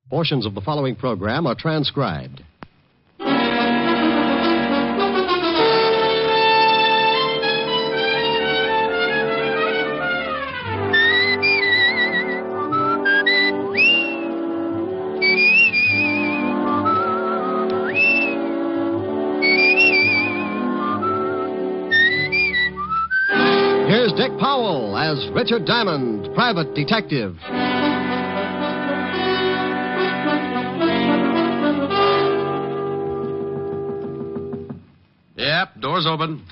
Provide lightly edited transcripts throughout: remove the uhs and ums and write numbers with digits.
Portions of the following program are transcribed. Here's Dick Powell as Richard Diamond, private detective. Yep, door's open.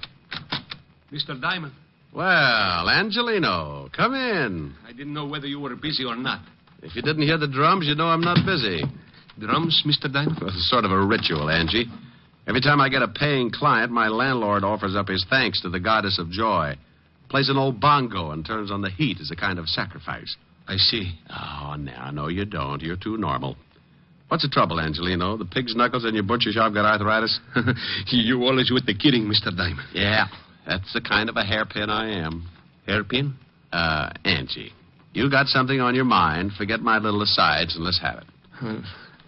Mr. Diamond, Well, Angelino, come in. I didn't know whether you were busy or not. If you didn't hear the drums, you know I'm not busy. Drums, Mr. Diamond? Well, it's sort of a ritual, Angie. Every time I get a paying client, my landlord offers up his thanks to the goddess of joy. Plays an old bongo and turns on the heat as a kind of sacrifice. I see. Oh, no, you don't. You're too normal. What's the trouble, Angelino? The pig's knuckles in your butcher shop got arthritis? You always with the kidding, Mr. Diamond. Yeah, that's the kind of a hairpin I am. Hairpin? Angie, you got something on your mind. Forget my little asides and let's have it.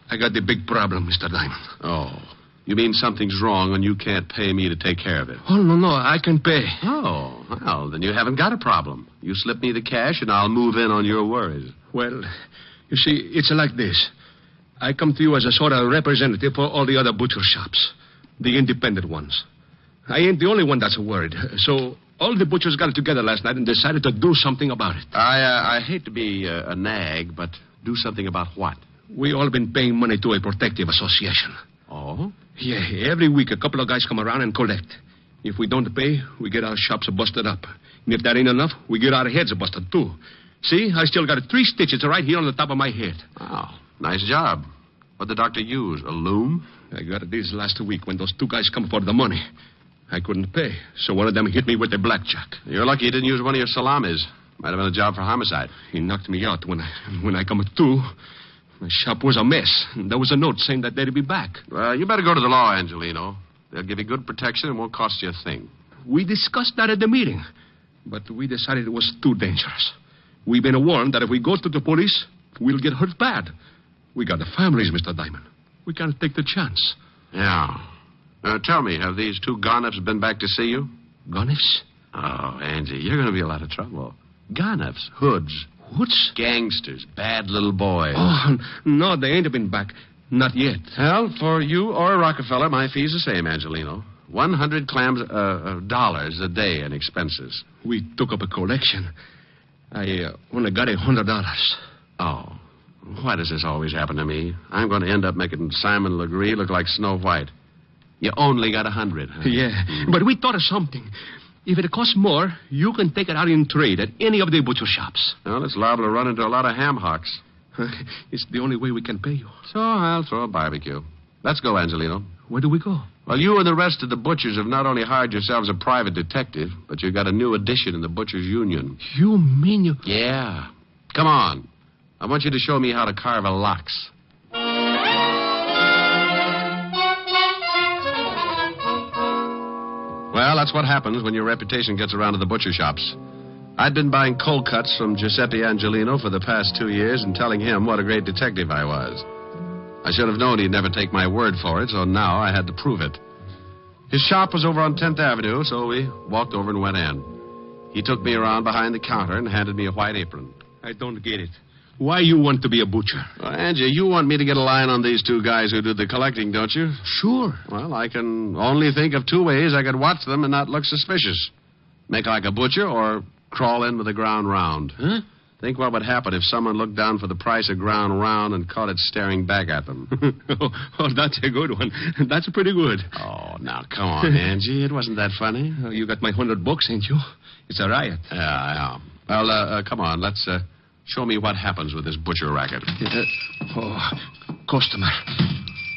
I got the big problem, Mr. Diamond. Oh, you mean something's wrong and you can't pay me to take care of it? Oh, no, I can pay. Oh, well, then you haven't got a problem. You slip me the cash and I'll move in on your worries. Well, you see, it's like this. I come to you as a sort of representative for all the other butcher shops, the independent ones. I ain't the only one that's worried. So all the butchers got together last night and decided to do something about it. I hate to be a nag, but do something about what? We all been paying money to a protective association. Oh? Yeah, every week a couple of guys come around and collect. If we don't pay, we get our shops busted up. And if that ain't enough, we get our heads busted, too. See, I still got 3 stitches right here on the top of my head. Oh, nice job. What'd the doctor use, a loom? I got this last week when those 2 guys come for the money. I couldn't pay, so one of them hit me with a blackjack. You're lucky you didn't use one of your salamis. Might have been a job for homicide. He knocked me out when I come to. My shop was a mess. There was a note saying that they'd be back. Well, you better go to the law, Angelino. They'll give you good protection and won't cost you a thing. We discussed that at the meeting, but we decided it was too dangerous. We've been warned that if we go to the police, we'll get hurt bad. We got the families, Mr. Diamond. We can't take the chance. Yeah. Tell me, have these 2 Garniffs been back to see you? Garniffs? Oh, Angie, you're going to be a lot of trouble. Garniffs, hoods. Hoods? Gangsters, bad little boys. Oh, no, they ain't been back. Not yet. Well, for you or Rockefeller, my fee's the same, Angelino. 100 dollars a day in expenses. We took up a collection. I only got $100. Oh. Why does this always happen to me? I'm going to end up making Simon Legree look like Snow White. You only got 100, huh? Yeah, but we thought of something. If it costs more, you can take it out in trade at any of the butcher shops. Well, it's liable to run into a lot of ham hocks. It's the only way we can pay you. So I'll throw a barbecue. Let's go, Angelino. Where do we go? Well, you and the rest of the butchers have not only hired yourselves a private detective, but you've got a new addition in the Butchers' Union. You mean you... Yeah. Come on. I want you to show me how to carve a lox. Well, that's what happens when your reputation gets around to the butcher shops. I'd been buying cold cuts from Giuseppe Angelino for the past 2 years and telling him what a great detective I was. I should have known he'd never take my word for it, so now I had to prove it. His shop was over on 10th Avenue, so we walked over and went in. He took me around behind the counter and handed me a white apron. I don't get it. Why you want to be a butcher? Well, Angie, you want me to get a line on these 2 guys who do the collecting, don't you? Sure. Well, I can only think of 2 ways I could watch them and not look suspicious. Make like a butcher or crawl in with the ground round. Huh? Think what would happen if someone looked down for the price of ground round and caught it staring back at them. Oh, that's a good one. That's pretty good. Oh, now, come on, Angie. It wasn't that funny. You got my $100, ain't you? It's a riot. Yeah. Well, come on. Let's show me what happens with this butcher racket. Customer.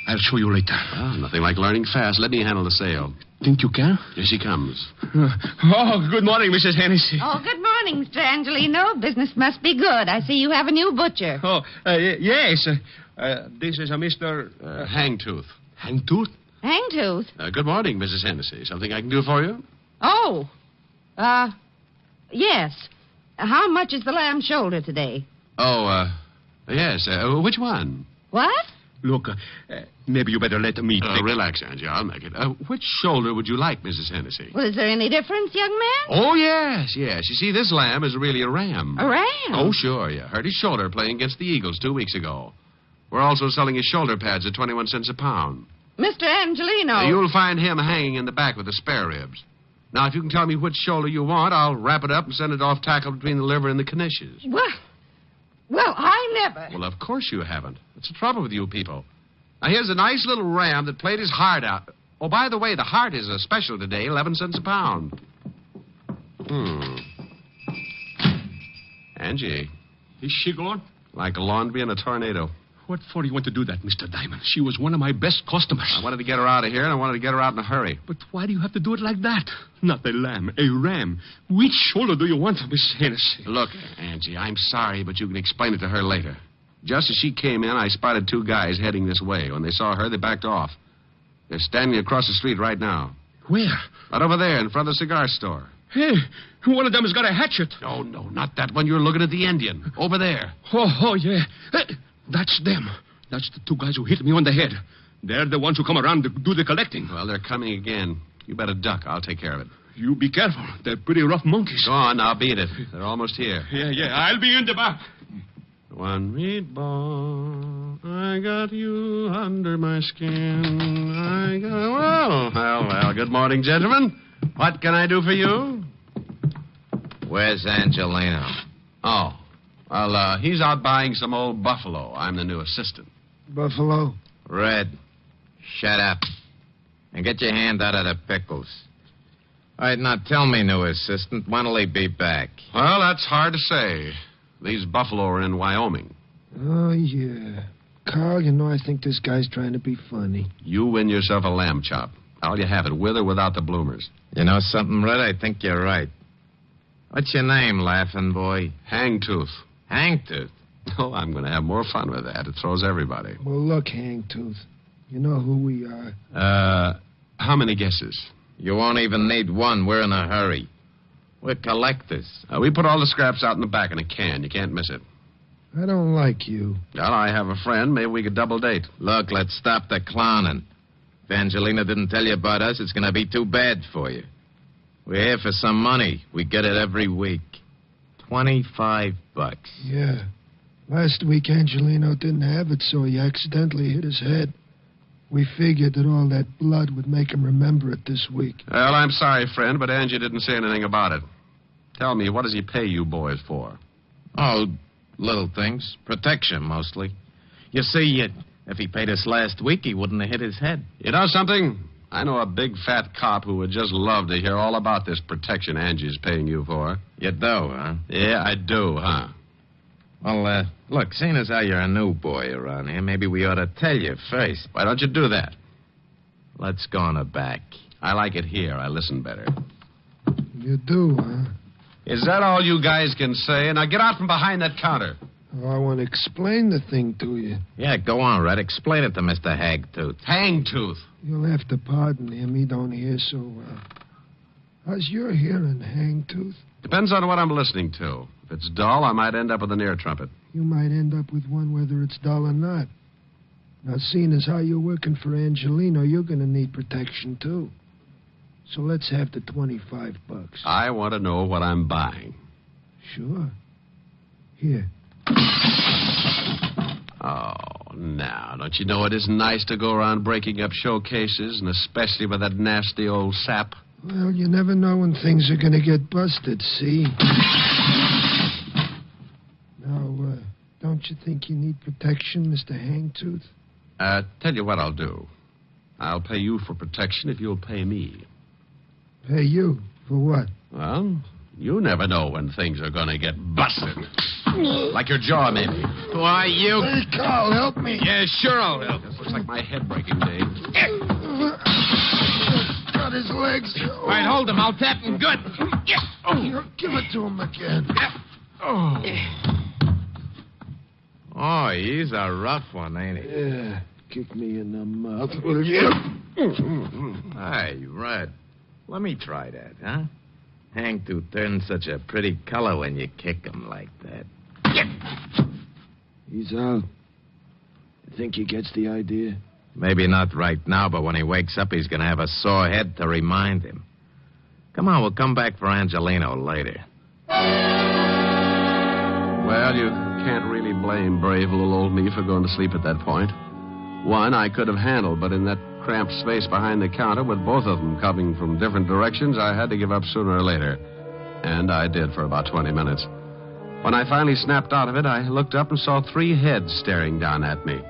I'll show you later. Well, nothing like learning fast. Let me handle the sale. Think you can? Here she comes. Oh, good morning, Mrs. Hennessy. Oh, good morning, Mr. Angelino. Business must be good. I see you have a new butcher. Oh, yes. This is a Mr. Hangtooth. Hangtooth? Hangtooth? Good morning, Mrs. Hennessy. Something I can do for you? Oh. Yes. How much is the lamb shoulder today? Oh, yes. Which one? What? Look, maybe you better let me take... Relax, Angie. I'll make it. Which shoulder would you like, Mrs. Hennessy? Well, is there any difference, young man? Oh, yes. You see, this lamb is really a ram. A ram? Oh, sure, yeah. Hurt his shoulder playing against the Eagles 2 weeks ago. We're also selling his shoulder pads at 21 cents a pound. Mr. Angelino. You'll find him hanging in the back with the spare ribs. Now, if you can tell me which shoulder you want, I'll wrap it up and send it off tackle between the liver and the knishes. Well, I never. Well, of course you haven't. What's the trouble with you people? Now, here's a nice little ram that played his heart out. Oh, by the way, the heart is a special today, 11 cents a pound. Angie, Is she gone? like a laundry in a tornado. What for do you want to do that, Mr. Diamond? She was one of my best customers. I wanted to get her out of here, and I wanted to get her out in a hurry. But why do you have to do it like that? Not a lamb, a ram. Which shoulder do you want, Miss Hennessy? Look, Angie, I'm sorry, but you can explain it to her later. Just as she came in, I spotted 2 guys heading this way. When they saw her, they backed off. They're standing across the street right now. Where? Right over there in front of the cigar store. Hey, one of them has got a hatchet. No, not that one. You're looking at the Indian. Over there. Oh, yeah. Hey, that's them. That's the 2 guys who hit me on the head. They're the ones who come around to do the collecting. Well, they're coming again. You better duck. I'll take care of it. You be careful. They're pretty rough monkeys. Go on, now beat it. They're almost here. Yeah. I'll be in the back. One meatball, I got you under my skin. Well. Good morning, gentlemen. What can I do for you? Where's Angelino? Oh, well, he's out buying some old buffalo. I'm the new assistant. Buffalo? Red, shut up. And get your hand out of the pickles. All right, now tell me, new assistant, when'll he be back? Well, that's hard to say. These buffalo are in Wyoming. Oh, yeah. Carl, I think this guy's trying to be funny. You win yourself a lamb chop. How'll you have it, with or without the bloomers? You know something, Red? I think you're right. What's your name, laughing boy? Hangtooth. Hangtooth. Oh, I'm going to have more fun with that. It throws everybody. Well, look, Hangtooth. You know who we are. How many guesses? You won't even need one. We're in a hurry. We're collectors. We put all the scraps out in the back in a can. You can't miss it. I don't like you. Well, I have a friend. Maybe we could double date. Look, let's stop the clowning. If Angelina didn't tell you about us, it's going to be too bad for you. We're here for some money. We get it every week. $25. Yeah. Last week, Angelino didn't have it, so he accidentally hit his head. We figured that all that blood would make him remember it this week. Well, I'm sorry, friend, but Angie didn't say anything about it. Tell me, what does he pay you boys for? Oh, little things. Protection, mostly. You see, if he paid us last week, he wouldn't have hit his head. You know something? I know a big fat cop who would just love to hear all about this protection Angie's paying you for. You do, huh? Yeah, I do, huh? Well, look, seeing as how you're a new boy around here, maybe we ought to tell you first. Why don't you do that? Let's go on the back. I like it here. I listen better. You do, huh? Is that all you guys can say? Now get out from behind that counter. Oh, I want to explain the thing to you. Yeah, go on, Red. Explain it to Mr. Hagtooth. Hangtooth. You'll have to pardon him. He don't hear so well. How's your hearing, Hangtooth? Depends on what I'm listening to. If it's dull, I might end up with an ear trumpet. You might end up with one whether it's dull or not. Now, seeing as how you're working for Angelino, you're going to need protection, too. So let's have the $25. I want to know what I'm buying. Sure. Here. Oh, now, don't you know it isn't nice to go around breaking up showcases, and especially with that nasty old sap? Well, you never know when things are going to get busted, see? Now, don't you think you need protection, Mr. Hangtooth? Tell you what I'll do. I'll pay you for protection if you'll pay me. Pay you? For what? Well, you never know when things are going to get busted. Like your jaw, maybe. Why, you... Hey, Carl, help me. Yeah, sure I'll help. This looks like my head breaking, Dave. Got his legs. All right, hold him. I'll tap him good. Give it to him again. Oh, he's a rough one, ain't he? Yeah. Kick me in the mouth, will you? Hey, Red. Let me try that, huh? Hangtooth turns such a pretty color when you kick him like that. He's out. You think he gets the idea? Maybe not right now, but when he wakes up, he's going to have a sore head to remind him. Come on, we'll come back for Angelino later. Well, you can't really blame brave little old me for going to sleep at that point. One I could have handled, but in that cramped space behind the counter with both of them coming from different directions, I had to give up sooner or later. And I did for about 20 minutes. When I finally snapped out of it, I looked up and saw 3 heads staring down at me.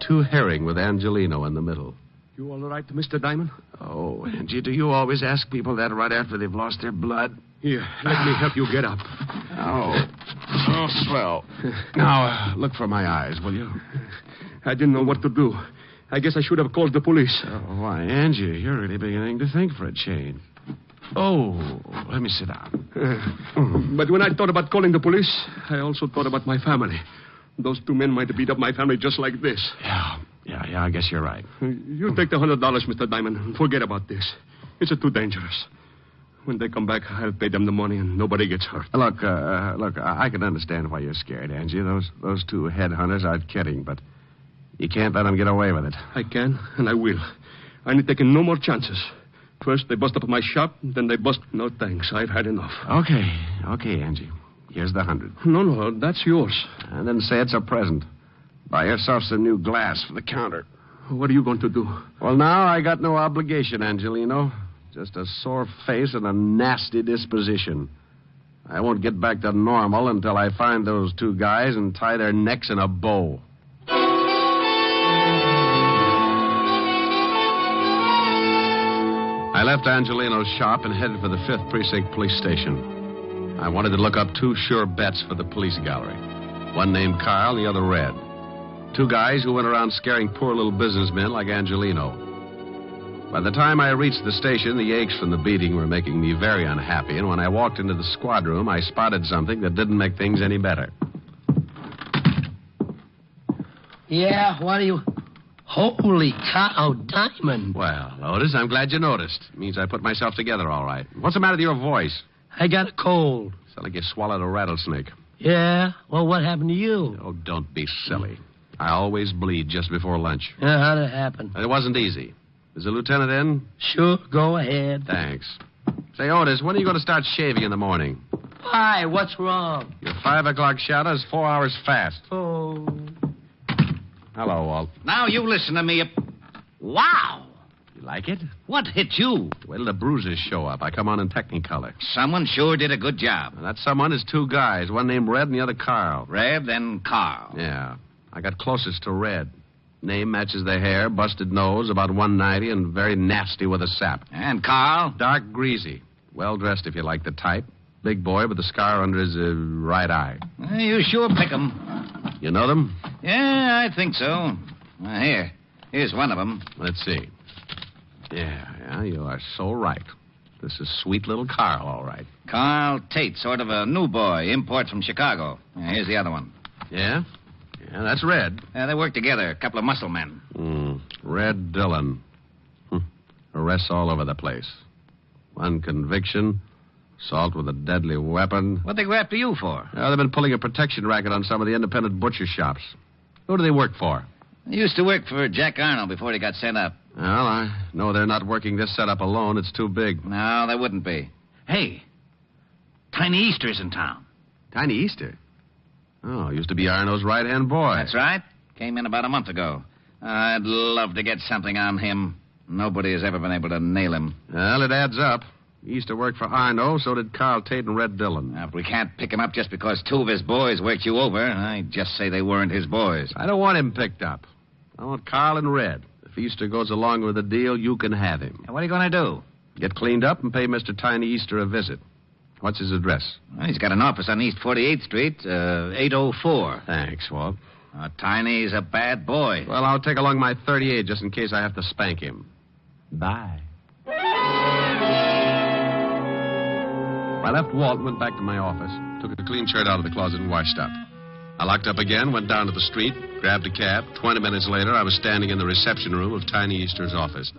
2 herring with Angelino in the middle. You all right, Mr. Diamond? Oh, Angie, do you always ask people that right after they've lost their blood? Here, let me help you get up. Oh, swell. Now, look for my eyes, will you? I didn't know what to do. I guess I should have called the police. Oh, why, Angie, you're really beginning to think for a change. Oh, let me sit down. But when I thought about calling the police, I also thought about my family. Those 2 men might have beat up my family just like this. Yeah, I guess you're right. You take the $100, Mr. Diamond, and forget about this. It's too dangerous. When they come back, I'll pay them the money and nobody gets hurt. Look, I can understand why you're scared, Angie. Those 2 headhunters aren't kidding, but you can't let them get away with it. I can, and I will. I ain't taking no more chances. First, they bust up my shop, then they bust... No, thanks. I've had enough. Okay, Angie. Here's the 100. No, that's yours. And then say it's a present. Buy yourself some new glass for the counter. What are you going to do? Well, now I got no obligation, Angelino. Just a sore face and a nasty disposition. I won't get back to normal until I find those 2 guys and tie their necks in a bow. I left Angelino's shop and headed for the 5th Precinct Police Station. I wanted to look up 2 sure bets for the police gallery. One named Carl, the other Red. 2 guys who went around scaring poor little businessmen like Angelino. By the time I reached the station, the aches from the beating were making me very unhappy, and when I walked into the squad room, I spotted something that didn't make things any better. Yeah, what do you... Holy cow, Diamond. Well, Otis, I'm glad you noticed. It means I put myself together all right. What's the matter with your voice? I got a cold. Sounds like you swallowed a rattlesnake. Yeah? Well, what happened to you? Oh, don't be silly. I always bleed just before lunch. Yeah, how'd it happen? It wasn't easy. Is the lieutenant in? Sure, go ahead. Thanks. Say, Otis, when are you going to start shaving in the morning? Why? What's wrong? Your 5 o'clock shadow is 4 hours fast. Oh. Hello, Walt. Now you listen to me. Wow! You like it? What hit you? Wait till the bruises show up. I come on in Technicolor. Someone sure did a good job. And that someone is 2 guys, one named Red and the other Carl. Red and Carl. Yeah. I got closest to Red. Name matches the hair, busted nose, about 190, and very nasty with a sap. And Carl? Dark greasy. Well-dressed, if you like the type. Big boy with a scar under his right eye. You sure pick 'em. You know them? Yeah, I think so. Here's one of them. Let's see. Yeah, you are so right. This is sweet little Carl, all right. Carl Tate, sort of a new boy, import from Chicago. Here's the other one. Yeah? Yeah, that's Red. They work together, a couple of muscle men. Red Dillon. Arrests all over the place. One conviction, assault with a deadly weapon. What'd they go after you for? They've been pulling a protection racket on some of the independent butcher shops. Who do they work for? They used to work for Jack Arnold before he got sent up. Well, I know they're not working this setup alone. It's too big. No, they wouldn't be. Hey, Tiny Easter's in town. Tiny Easter? Oh, used to be Arnold's right-hand boy. That's right. Came in about a month ago. I'd love to get something on him. Nobody has ever been able to nail him. Well, it adds up. He used to work for Arnold, so did Carl Tate and Red Dillon. Now, if we can't pick him up just because 2 of his boys worked you over, I just say they weren't his boys. I don't want him picked up. I want Carl and Red. If Easter goes along with the deal, you can have him. What are you going to do? Get cleaned up and pay Mr. Tiny Easter a visit. What's his address? Well, he's got an office on East 48th Street, 804. Thanks, Walt. Tiny's a bad boy. Well, I'll take along my .38 just in case I have to spank him. Bye. I left Walt and went back to my office. Took a clean shirt out of the closet and washed up. I locked up again, went down to the street, grabbed a cab. 20 minutes later, I was standing in the reception room of Tiny Easter's office.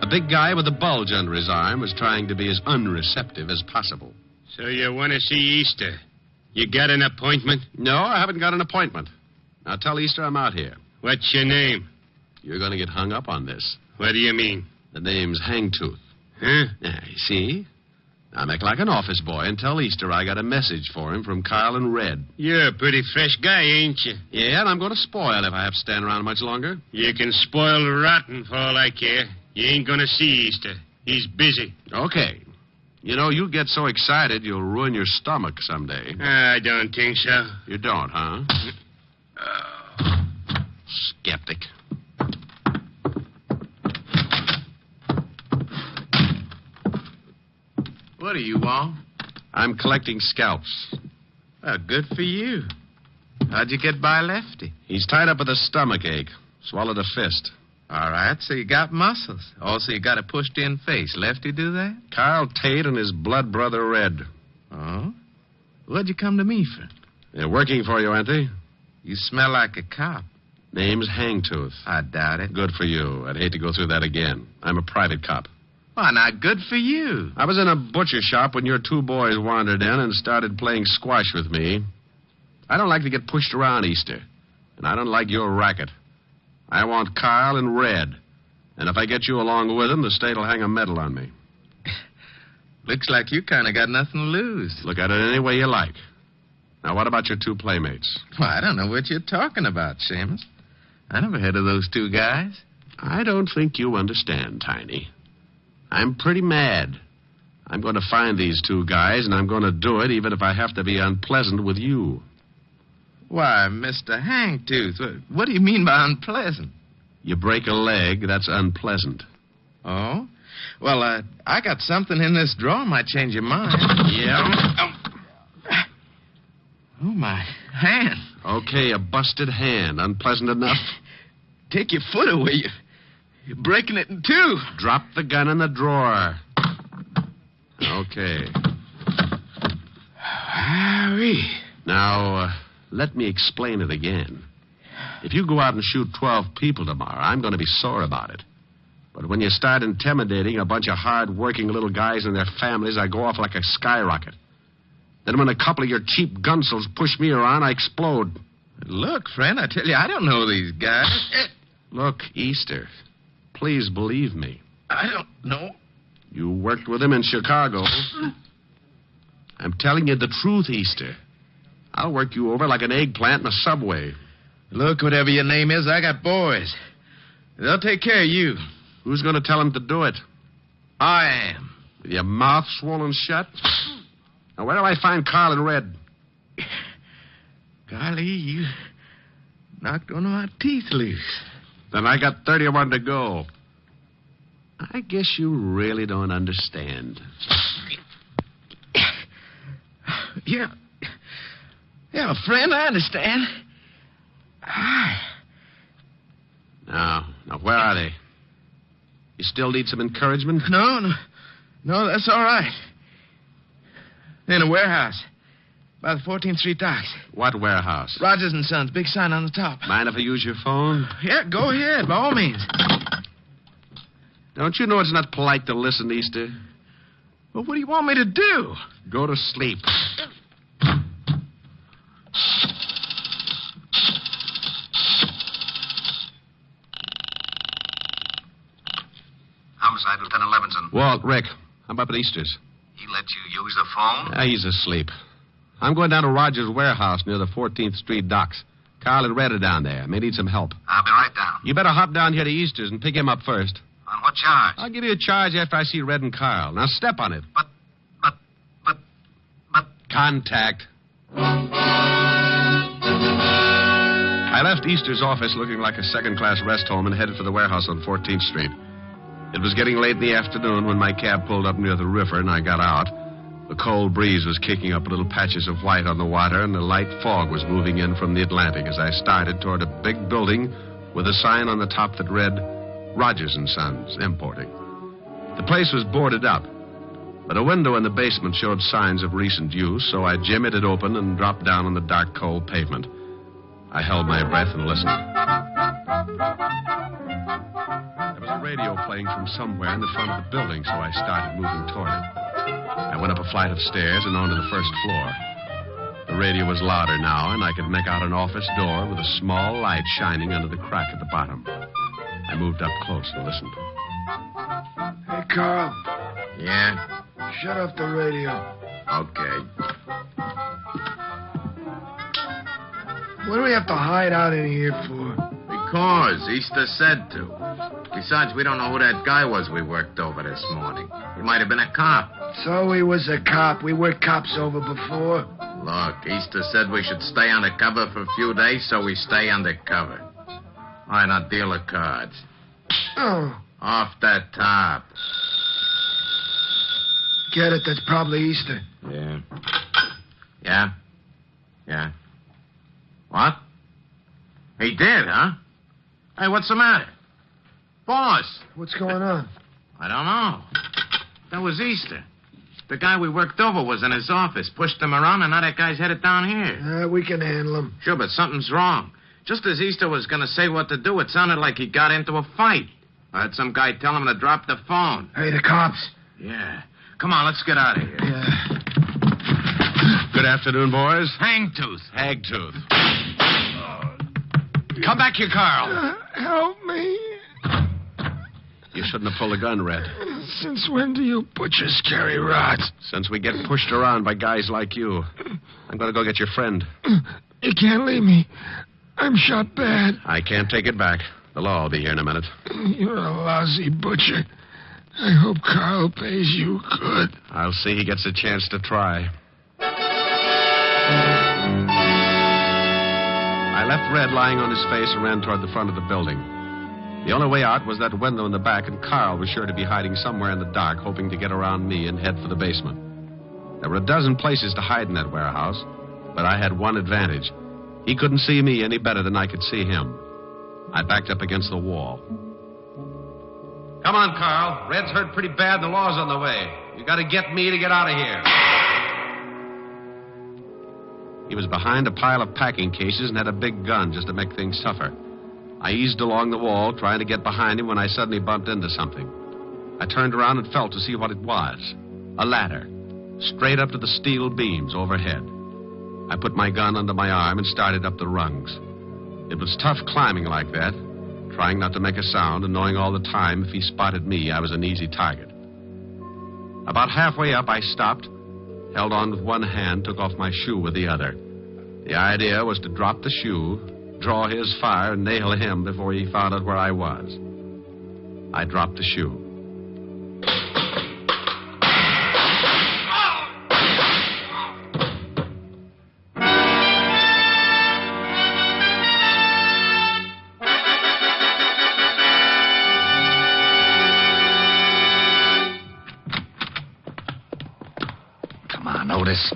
A big guy with a bulge under his arm was trying to be as unreceptive as possible. So you want to see Easter? You got an appointment? No, I haven't got an appointment. Now tell Easter I'm out here. What's your name? You're going to get hung up on this. What do you mean? The name's Hangtooth. Huh? Yeah, you see? Now make like an office boy and tell Easter I got a message for him from Carl and Red. You're a pretty fresh guy, ain't you? Yeah, and I'm going to spoil if I have to stand around much longer. You can spoil rotten for all I care. You ain't gonna see Easter. He's busy. Okay. You know, you get so excited you'll ruin your stomach someday. I don't think so. You don't, huh? Skeptic. What are you on? I'm collecting scalps. Well, good for you. How'd you get by Lefty? He's tied up with a stomach ache. Swallowed a fist. All right, so you got muscles. Also, you got a pushed-in face. Lefty do that? Carl Tate and his blood brother Red. Oh? What'd you come to me for? They're working for you, aren't they? You smell like a cop. Name's Hangtooth. I doubt it. Good for you. I'd hate to go through that again. I'm a private cop. Why, not good for you. I was in a butcher shop when your two boys wandered in and started playing squash with me. I don't like to get pushed around, Easter. And I don't like your racket. I want Carl and Red. And if I get you along with them, the state'll hang a medal on me. Looks like you kind of got nothing to lose. Look at it any way you like. Now, what about your two playmates? Well, I don't know what you're talking about, Seamus. I never heard of those two guys. I don't think you understand, Tiny. I'm pretty mad. I'm going to find these two guys, and I'm going to do it even if I have to be unpleasant with you. Why, Mr. Hangtooth, what do you mean by unpleasant? You break a leg, that's unpleasant. Oh? Well, I got something in this drawer might change your mind. Yeah? Oh, my hand. Okay, a busted hand. Unpleasant enough? Take your foot away. You're breaking it in two. Drop the gun in the drawer. Okay. Harry. Now, let me explain it again. If you go out and shoot 12 people tomorrow, I'm going to be sore about it. But when you start intimidating a bunch of hard-working little guys and their families, I go off like a skyrocket. Then when a couple of your cheap gunsels push me around, I explode. Look, friend, I tell you, I don't know these guys. Look, Easter, please believe me. I don't know. You worked with them in Chicago. I'm telling you the truth, Easter. I'll work you over like an eggplant in a subway. Look, whatever your name is, I got boys. They'll take care of you. Who's going to tell them to do it? I am. With your mouth swollen shut? Now, where do I find Carl and Red? Golly, you knocked one of my teeth loose. Then I got 31 to go. I guess you really don't understand. Yeah. Yeah, friend, I understand. Now, where are they? You still need some encouragement? No, that's all right. In a warehouse by the 14th Street docks. What warehouse? Rogers and Sons, big sign on the top. Mind if I use your phone? Yeah, go ahead, by all means. Don't you know it's not polite to listen, Easter? Well, what do you want me to do? Go to sleep. Homicide, Lieutenant Levinson. Walt, Rick, I'm up at Easter's. He let you use the phone? He's asleep. I'm going down to Rogers' warehouse near the 14th Street docks. Carl and Red are down there. May need some help. I'll be right down. You better hop down here to Easter's and pick him up first. On what charge? I'll give you a charge after I see Red and Carl. Now step on it. But... Contact. I left Easter's office looking like a second-class rest home and headed for the warehouse on 14th Street. It was getting late in the afternoon when my cab pulled up near the river and I got out. The cold breeze was kicking up little patches of white on the water, and a light fog was moving in from the Atlantic as I started toward a big building with a sign on the top that read, Rogers and Sons, Importing. The place was boarded up, but a window in the basement showed signs of recent use, so I jimmied it open and dropped down on the dark, cold pavement. I held my breath and listened. There was a radio playing from somewhere in the front of the building, so I started moving toward it. I went up a flight of stairs and onto the first floor. The The radio was louder now, and I could make out an office door with a small light shining under the crack at the bottom. I moved up close and listened. Hey, Carl, Yeah? shut off the radio. Okay. What do we have to hide out in here for? Because Easter said to. Besides, we don't know who that guy was we worked over this morning. He might have been a cop. So he was a cop. We worked cops over before. Look, Easter said we should stay undercover for a few days, so we stay undercover. All right, now deal the cards. Oh, Off that top. get it. That's probably Easter. Yeah. Yeah? Yeah. What? He did, huh? Hey, what's the matter? Boss! What's going on? I don't know. That was Easter. The guy we worked over was in his office, pushed him around, and now that guy's headed down here. We can handle him. Sure, but something's wrong. Just as Easter was going to say what to do, it sounded like he got into a fight. I had some guy tell him to drop the phone. Hey, the cops. Yeah. Come on, let's get out of here. Yeah. Good afternoon, boys. Hangtooth. Hagtooth. Come back here, Carl. Help me. You shouldn't have pulled a gun, Red. Since when do you butchers carry rods? Since we get pushed around by guys like you. I'm going to go get your friend. You can't leave me. I'm shot bad. I can't take it back. The law will be here in a minute. You're a lousy butcher. I hope Carl pays you good. I'll see he gets a chance to try. I left Red lying on his face and ran toward the front of the building. The only way out was that window in the back, and Carl was sure to be hiding somewhere in the dark, hoping to get around me and head for the basement. There were a dozen places to hide in that warehouse, but I had one advantage. He couldn't see me any better than I could see him. I backed up against the wall. Come on, Carl. Red's hurt pretty bad and the law's on the way. You got to get me to get out of here. He was behind a pile of packing cases and had a big gun just to make things tougher. I eased along the wall, trying to get behind him when I suddenly bumped into something. I turned around and felt to see what it was. A ladder, straight up to the steel beams overhead. I put my gun under my arm and started up the rungs. It was tough climbing like that, trying not to make a sound and knowing all the time if he spotted me, I was an easy target. About halfway up, I stopped, held on with one hand, took off my shoe with the other. The idea was to drop the shoe, draw his fire, and nail him before he found out where I was. I dropped the shoe. Otis.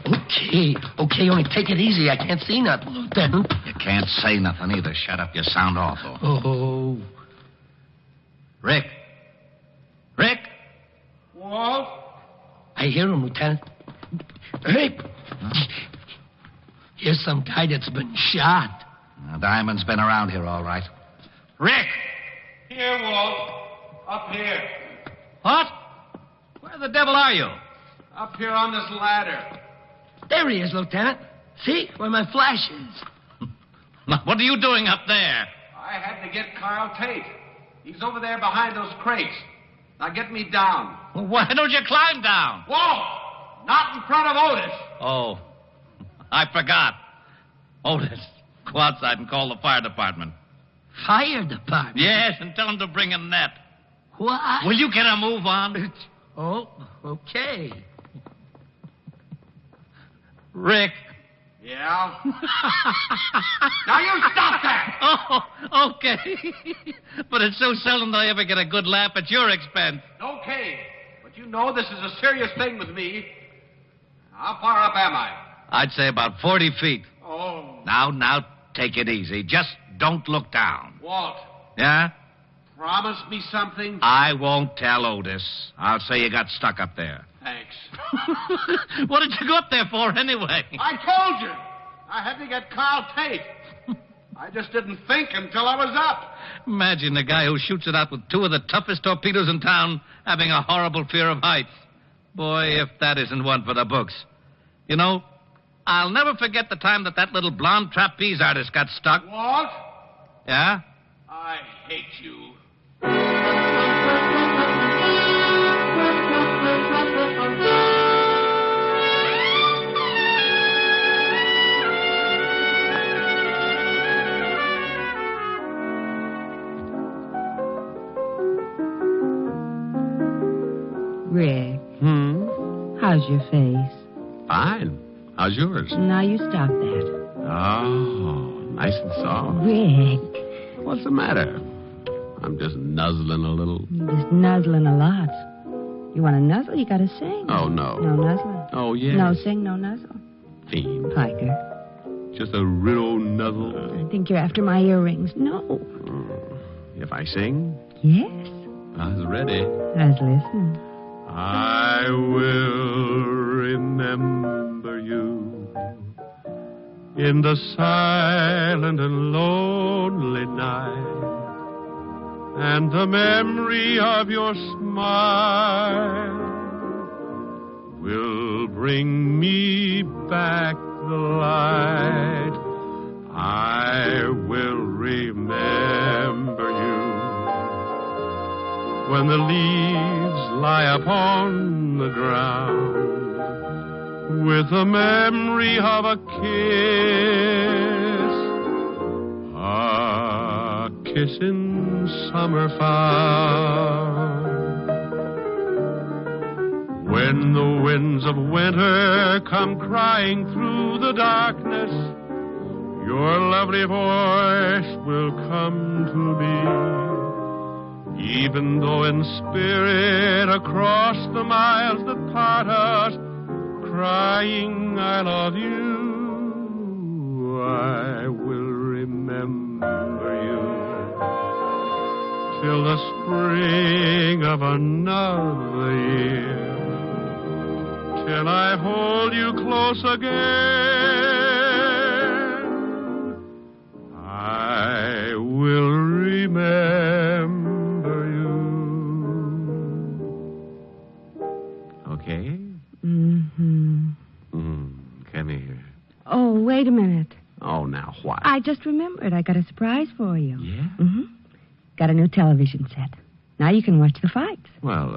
Okay, only take it easy. I can't see nothing, Lieutenant. You can't say nothing either. Shut up. You sound awful. Oh. Rick. Walt? I hear him, Lieutenant. Hey. Huh? Here's some guy that's been shot. Diamond's been around here, all right. Rick! Here, Walt. Up here. What? Where the devil are you? Up here on this ladder. There he is, Lieutenant. See, where my flash is. What are you doing up there? I had to get Carl Tate. He's over there behind those crates. Now get me down. Well, why don't you climb down? Whoa! Not in front of Otis. Oh, I forgot. Otis, go outside and call the fire department. Fire department? Yes, and tell them to bring a net. What? Will you get a move on? Oh, okay. Rick. Yeah? Now you stop that! Oh, okay. But it's so seldom that I ever get a good laugh at your expense. Okay, but you know this is a serious thing with me. How far up am I? I'd say about 40 feet. Oh. Now, take it easy. Just don't look down. Walt, Yeah? promise me something? I won't tell Otis. I'll say you got stuck up there. Thanks. What did you go up there for, anyway? I told you. I had to get Carl Tate. I just didn't think until I was up. Imagine the guy who shoots it out with two of the toughest torpedoes in town having a horrible fear of heights. Boy, if that isn't one for the books. You know, I'll never forget the time that little blonde trapeze artist got stuck. Walt, Yeah? I hate you. Rick, how's your face? Fine. How's yours? Now you stop that. Oh, nice and soft. Rick, What's the matter? I'm just nuzzling a little. you're just nuzzling a lot. You want to nuzzle, you got to sing. Oh, no. No nuzzling. Oh, yeah. No sing, no nuzzle. Fiend. Piker, Just a little nuzzle. I think you're after my earrings. No. If I sing, Yes. I was ready. I was listening. I will remember you in the silent and lonely night, and the memory of your smile will bring me back the light. I will remember you when the leaves lie upon the ground, with the memory of a kiss in summer found. When the winds of winter come crying through the darkness, your lovely voice will come to me. Even though in spirit across the miles that part us, crying I love you, I will remember you till the spring of another year, till I hold you close again. I will remember. Okay? Mm-hmm. Come here. Oh, wait a minute. Oh, now what? I just remembered. I got a surprise for you. Yeah? Mm-hmm. Got a new television set. Now you can watch the fights. Well,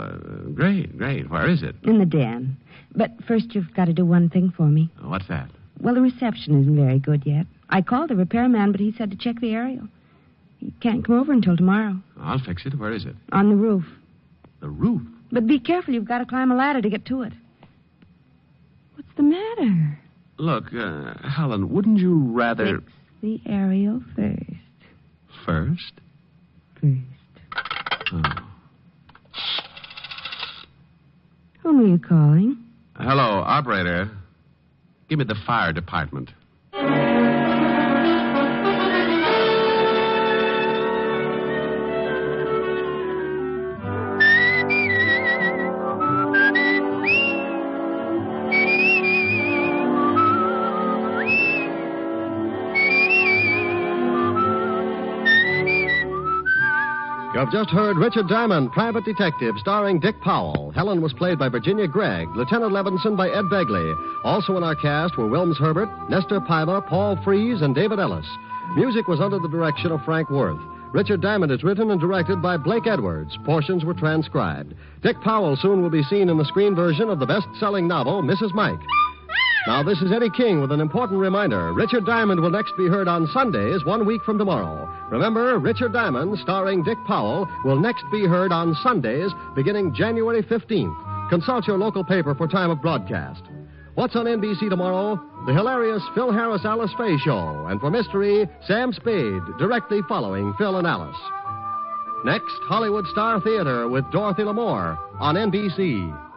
great. Where is it? In the den. But first you've got to do one thing for me. What's that? Well, the reception isn't very good yet. I called the repairman, but he said to check the aerial. He can't come over until tomorrow. I'll fix it. Where is it? On the roof. The roof? But be careful. You've got to climb a ladder to get to it. What's the matter? Look, Helen, wouldn't you rather... Fix the aerial first. First? First. Oh. Whom are you calling? Hello, operator. Give me the fire department. You've just heard Richard Diamond, Private Detective, starring Dick Powell. Helen was played by Virginia Gregg, Lieutenant Levinson by Ed Begley. Also in our cast were Wilms Herbert, Nestor Piva, Paul Frees, and David Ellis. Music was under the direction of Frank Worth. Richard Diamond is written and directed by Blake Edwards. Portions were transcribed. Dick Powell soon will be seen in the screen version of the best-selling novel, Mrs. Mike. Now, this is Eddie King with an important reminder. Richard Diamond will next be heard on Sundays 1 week from tomorrow. Remember, Richard Diamond, starring Dick Powell, will next be heard on Sundays beginning January 15th. Consult your local paper for time of broadcast. What's on NBC tomorrow? The hilarious Phil Harris Alice Faye Show. And for mystery, Sam Spade, directly following Phil and Alice. Next, Hollywood Star Theater with Dorothy Lamour on NBC.